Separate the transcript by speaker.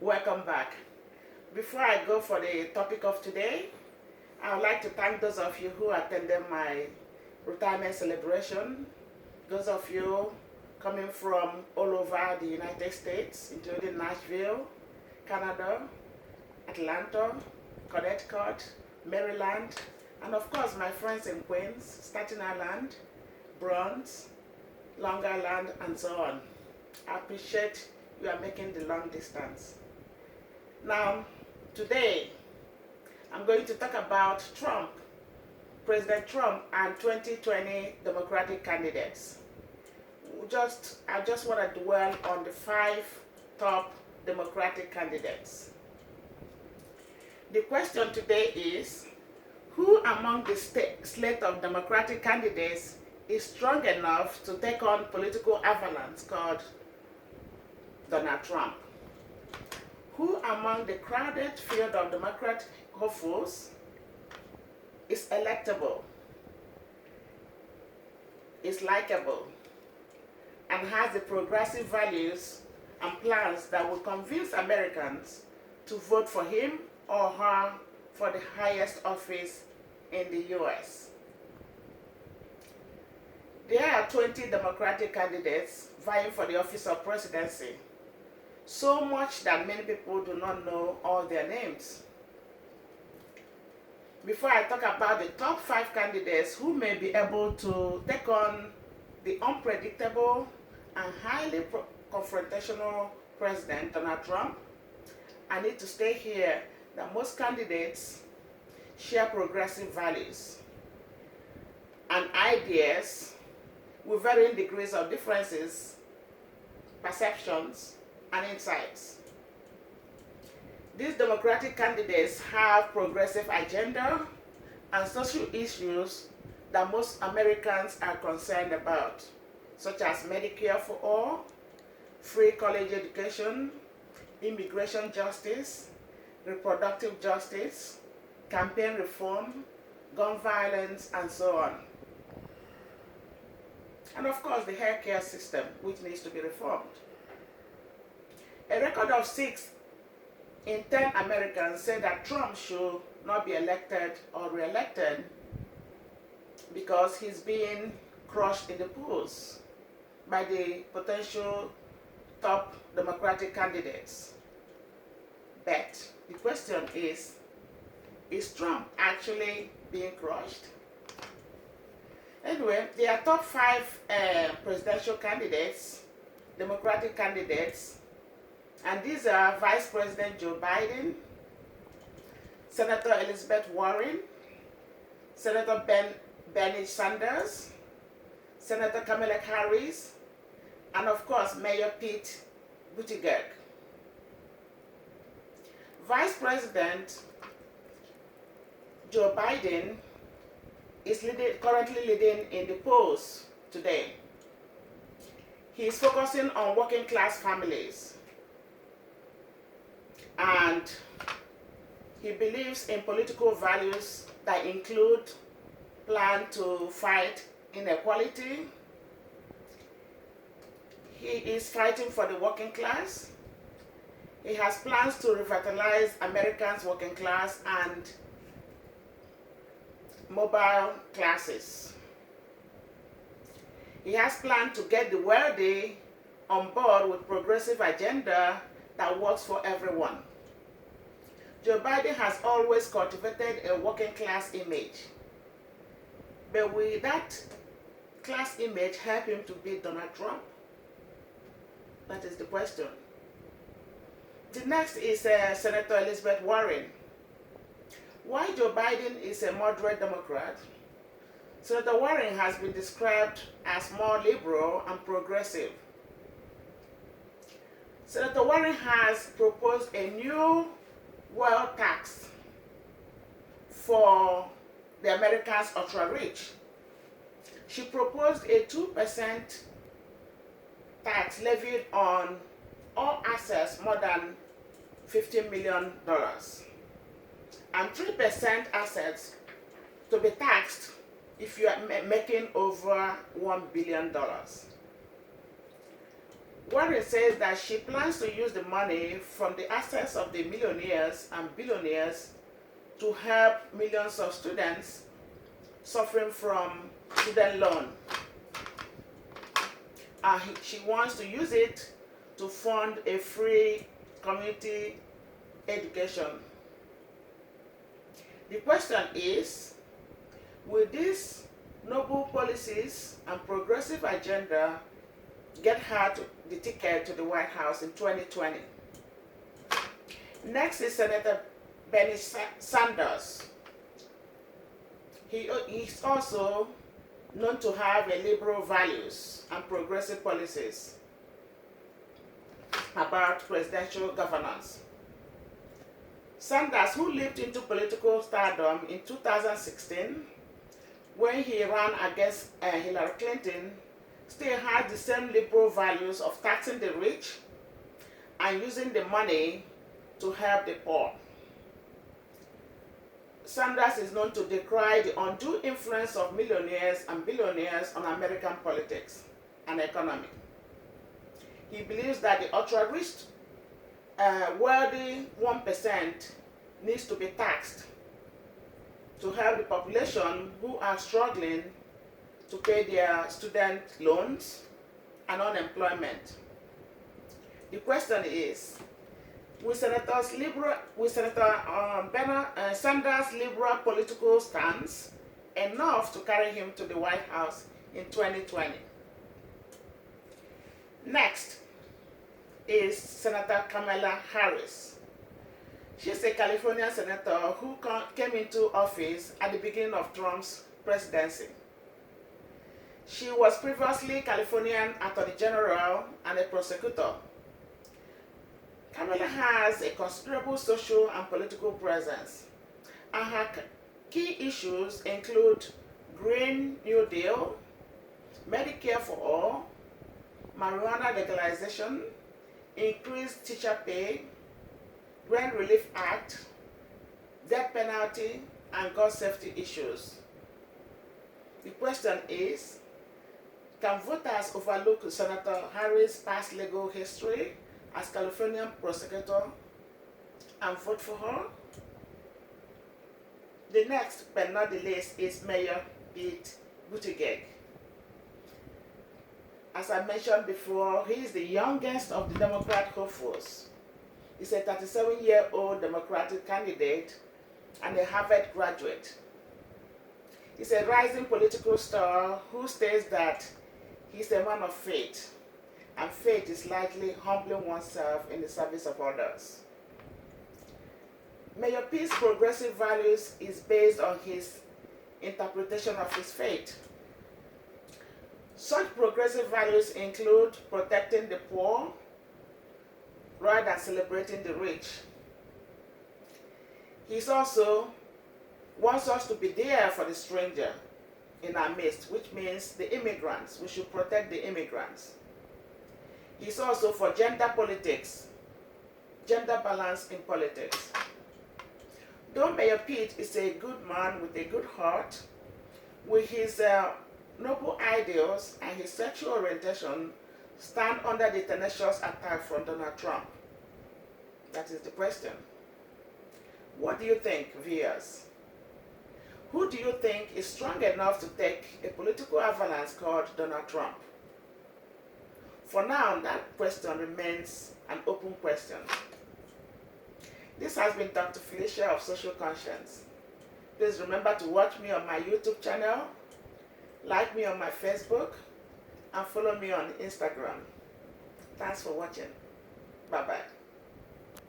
Speaker 1: Welcome back. Before I go for the topic of today, I would like to thank those of you who attended my retirement celebration, those of you coming from all over the United States, including Nashville, Canada, Atlanta, Connecticut, Maryland, and of course my friends in Queens, Staten Island, Bronx, Long Island, and so on. I appreciate you are making the long distance. Now, today, I'm going to talk about Trump, President Trump, and 2020 Democratic candidates. I just want to dwell on the 5 top Democratic candidates. The question today is, who among the slate of Democratic candidates is strong enough to take on political avalanche called Donald Trump? Who among the crowded field of Democrat hopefuls is electable, is likable, and has the progressive values and plans that will convince Americans to vote for him or her for the highest office in the US? There are 20 Democratic candidates vying for the office of presidency, so much that many people do not know all their names. Before I talk about the top 5 candidates who may be able to take on the unpredictable and highly confrontational President Donald Trump, I need to state here that most candidates share progressive values and ideas with varying degrees of differences, perceptions, and insights. These Democratic candidates have progressive agenda and social issues that most Americans are concerned about, such as Medicare for all, free college education, immigration justice, reproductive justice, campaign reform, gun violence, and so on. And of course, the healthcare system, which needs to be reformed. A record of 6 in 10 Americans say that Trump should not be elected or re-elected because he's being crushed in the polls by the potential top Democratic candidates. But the question is Trump actually being crushed? Anyway, there are top 5 presidential candidates, Democratic candidates, and these are Vice President Joe Biden, Senator Elizabeth Warren, Senator Bernie Sanders, Senator Kamala Harris, and of course Mayor Pete Buttigieg. Vice President Joe Biden is currently leading in the polls today. He is focusing on working class families, and he believes in political values that include plan to fight inequality. He is fighting for the working class. He has plans to revitalize Americans' working class and mobile classes. He has planned to get the wealthy on board with progressive agenda that works for everyone. Joe Biden has always cultivated a working class image. But will that class image help him to beat Donald Trump? That is the question. The next is Senator Elizabeth Warren. While Joe Biden is a moderate Democrat, Senator Warren has been described as more liberal and progressive. Senator Warren has proposed a new wealth tax for the Americans ultra-rich. She proposed a 2% tax levied on all assets more than $50 million, and 3% assets to be taxed if you are making over $1 billion. Warren says that she plans to use the money from the assets of the millionaires and billionaires to help millions of students suffering from student loan. She wants to use it to fund a free community education. The question is, will these noble policies and progressive agenda get her the ticket to the White House in 2020? Next is Senator Bernie Sanders. He is also known to have a liberal values and progressive policies about presidential governance. Sanders, who leaped into political stardom in 2016 when he ran against Hillary Clinton, still has the same liberal values of taxing the rich and using the money to help the poor. Sanders is known to decry the undue influence of millionaires and billionaires on American politics and economy. He believes that the ultra-rich, wealthy 1% needs to be taxed to help the population who are struggling to pay their student loans and unemployment. The question is, will Senator Sanders' liberal political stance enough to carry him to the White House in 2020? Next is Senator Kamala Harris. She's a California senator who came into office at the beginning of Trump's presidency. She was previously Californian Attorney General and a prosecutor. Kamala has a considerable social and political presence, and her key issues include Green New Deal, Medicare for all, marijuana legalization, increased teacher pay, Rent Relief Act, death penalty, and gun safety issues. The question is, can voters overlook Senator Harris' past legal history as Californian prosecutor and vote for her? The next but not the least is Mayor Pete Buttigieg. As I mentioned before, he is the youngest of the Democrat hopefuls. He's a 37-year-old Democratic candidate and a Harvard graduate. He's a rising political star who states that he's a man of faith, and faith is likely humbling oneself in the service of others. Mayor Pete's progressive values is based on his interpretation of his faith. Such progressive values include protecting the poor rather than celebrating the rich. He also wants us to be there for the stranger in our midst, which means the immigrants. We should protect the immigrants. He's also for gender politics, gender balance in politics. Though Mayor Pete is a good man with a good heart, with his noble ideals and his sexual orientation stand under the tenacious attack from Donald Trump? That is the question. What do you think, viewers? Who do you think is strong enough to take a political avalanche called Donald Trump? For now, that question remains an open question. This has been Dr. Felicia of Social Conscience. Please remember to watch me on my YouTube channel, like me on my Facebook, and follow me on Instagram. Thanks for watching. Bye-bye.